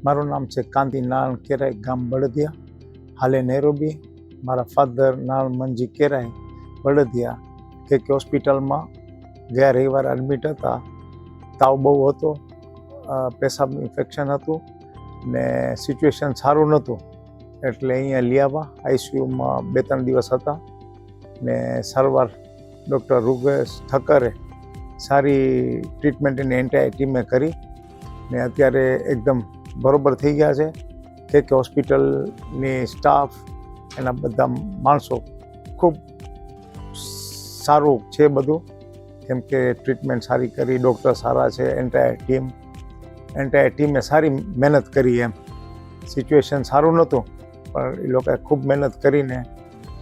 મારું નામ છે કાંતિ નારાયણ કેરાય, ગામ બળદિયા, હાલે નેરોબી. મારા ફાધર નારાયણ મંજી કેરાય, બળદિયા, કે હોસ્પિટલમાં ગયા રવિવારે એડમિટ હતા. તાવ બહુ હતો, પેશાબનું ઇન્ફેક્શન હતું ને સિચ્યુએશન સારું નહોતું, એટલે અહીંયા લઈ આવ્યા. આઈસીયુમાં 2-3 દિવસ હતા ને સારવાર ડૉક્ટર રૂગેશ ઠક્કરે સારી ટ્રીટમેન્ટ એની એન્ટાયર ટીમે કરી ને અત્યારે એકદમ બરોબર થઈ ગયા છે. કે હોસ્પિટલની સ્ટાફ, એના બધા માણસો ખૂબ સારું છે બધું, કેમ કે ટ્રીટમેન્ટ સારી કરી, ડૉક્ટર સારા છે, એન્ટાયર ટીમે સારી મહેનત કરી. એમ સિચ્યુએશન સારું નહોતું પણ એ લોકોએ ખૂબ મહેનત કરીને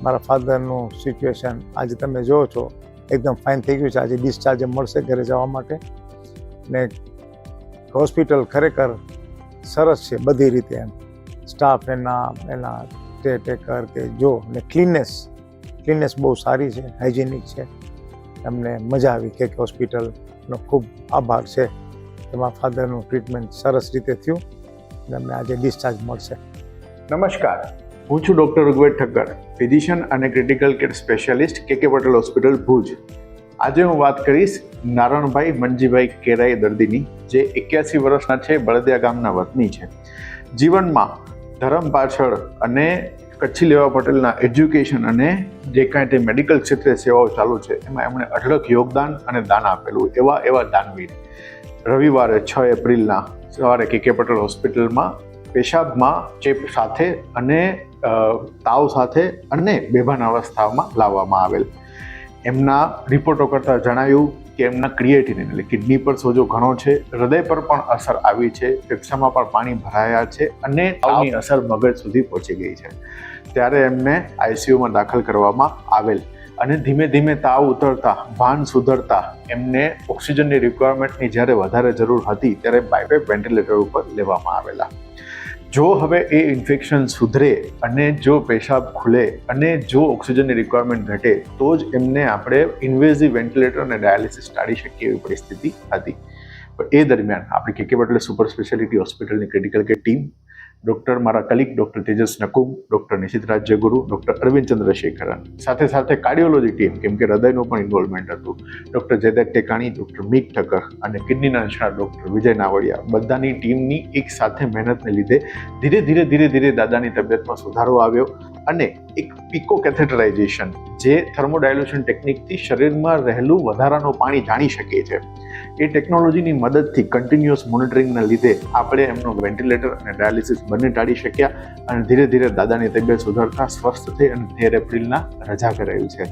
મારા ફાધરનું સિચ્યુએશન આજે તમે જુઓ છો એકદમ ફાઇન થઈ ગયું છે. આજે ડિસ્ચાર્જ મળશે ઘરે જવા માટે ને હોસ્પિટલ ખરેખર સરસ છે બધી રીતે. એમ સ્ટાફ એના ટેકર કે જો ને ક્લીનનેસ બહુ સારી છે, હાઇજેનિક છે. અમને મજા આવી. કે હોસ્પિટલનો ખૂબ આભાર છે. એમાં ફાધરનું ટ્રીટમેન્ટ સરસ રીતે થયું અને અમને આજે ડિસ્ચાર્જ મળશે. નમસ્કાર, હું છું ડૉક્ટર ઋગ્વેદ ઠક્કર, ફિઝિશિયન અને ક્રિટિકલ કેર સ્પેશિયાલિસ્ટ કે પટેલ હોસ્પિટલ ભુજ. આજે હું વાત કરીશ નારણભાઈ મંજીભાઈ કેરાય દર્દીની, જે 81 વર્ષના છે, બળદિયા ગામના વતની છે. જીવનમાં ધર્મ પાછળ અને કચ્છી લેવા પટેલના એજ્યુકેશન અને જે કાંઈ તે મેડિકલ ક્ષેત્રે સેવાઓ ચાલુ છે એમાં એમણે અઢળક યોગદાન અને દાન આપેલું. એવા દાનવીર રવિવારે 6 એપ્રિલના સવારે કે પટેલ હોસ્પિટલમાં પેશાબમાં ચેપ સાથે અને તાવ સાથે અને બેભાન અવસ્થામાં લાવવામાં આવેલ. એમના રિપોર્ટો કરતાં જણાવ્યું કે એમના ક્રિએટિનિન એટલે કિડની પર સોજો ઘણો છે, હૃદય પર પણ અસર આવી છે, ફેફસામાં પણ પાણી ભરાયા છે અને તાવની અસર મગજ સુધી પહોંચી ગઈ છે. ત્યારે એમને આઈસીયુમાં દાખલ કરવામાં આવેલ અને ધીમે ધીમે તાવ ઉતરતા, ભાન સુધરતા એમને ઓક્સિજનની રિક્વાયરમેન્ટની જ્યારે વધારે જરૂર હતી ત્યારે બાયપેપ વેન્ટિલેટર ઉપર લેવામાં આવેલા. જો હવે એ ઇન્ફેક્શન સુધરે અને જો પેશાબ ખુલે અને જો ઓક્સિજનની રિક્વાયરમેન્ટ ઘટે તો જ એમને આપણે ઇન્વેઝિવ વેન્ટિલેટર અને ડાયાલિસિસ ટાળી શકીએ એવી પરિસ્થિતિ હતી. પણ એ દરમિયાન આપણી કે પટેલ સુપર સ્પેશિયાલિટી હોસ્પિટલની ક્રિટિકલ કેર ટીમ, ડૉક્ટર મારા colleague doctor Tejas Nakum, doctor Nishit Rajyaguru, doctor Arvind Chandrasekharan, સાથે કાર્ડિયોલોજી ટીમ, કેમ કે હૃદયનું પણ ઇન્વોલ્વમેન્ટ હતું, ડૉક્ટર જયદત્ત ટેકાણી, ડૉક્ટર મીક ઠક્કર અને કિડનીના નિષ્ણાત ડૉક્ટર વિજય નાવડિયા, બધાની ટીમની એક સાથે મહેનતને લીધે ધીરે ધીરે દાદાની તબિયતમાં સુધારો આવ્યો અને એક પીકો કેથેટરાઇઝેશન, જે થર્મોડાયલ્યુશન ટેકનિકથી શરીરમાં રહેલું વધારાનું પાણી જાણી શકે છે, એ ટેકનોલોજીની મદદથી કન્ટિન્યુઅસ મોનિટરિંગના લીધે આપણે એમનું વેન્ટિલેટર અને ડાયાલિસિસ બંને ટાળી શક્યા અને ધીરે દાદાની તબિયત સુધરતા સ્વસ્થ થઈ અને 13 એપ્રિલના રજા કરાયેલ છે.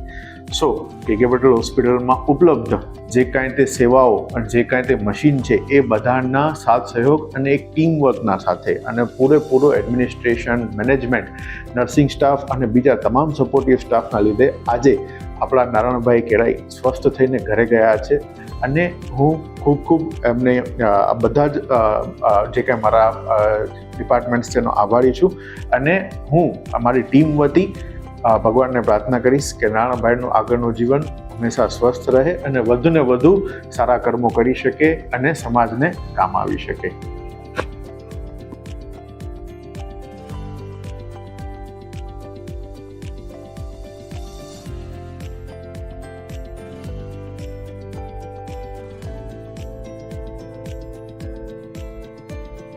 સો કે પટેલ હોસ્પિટલમાં ઉપલબ્ધ જે કાંઈ તે સેવાઓ અને જે કાંઈ તે મશીન છે એ બધાના સાથ સહયોગ અને એક ટીમવર્કના સાથે અને પૂરેપૂરો એડમિનિસ્ટ્રેશન, મેનેજમેન્ટ, નર્સિંગ સ્ટાફ અને બીજા તમામ સપોર્ટિવ સ્ટાફના લીધે આજે આપણા નારણભાઈ કેરાય સ્વસ્થ થઈને ઘરે ગયા છે. અને હું ખૂબ એમને બધા જ જે કાંઈ મારા ડિપાર્ટમેન્ટ્સ છે એનો આભારી છું અને હું અમારી ટીમ વતી ભગવાનને પ્રાર્થના કરીશ કે નારણભાઈનું આગળનું જીવન હંમેશા સ્વસ્થ રહે અને વધુને વધુ સારા કર્મો કરી શકે અને સમાજને કામ આવી શકે.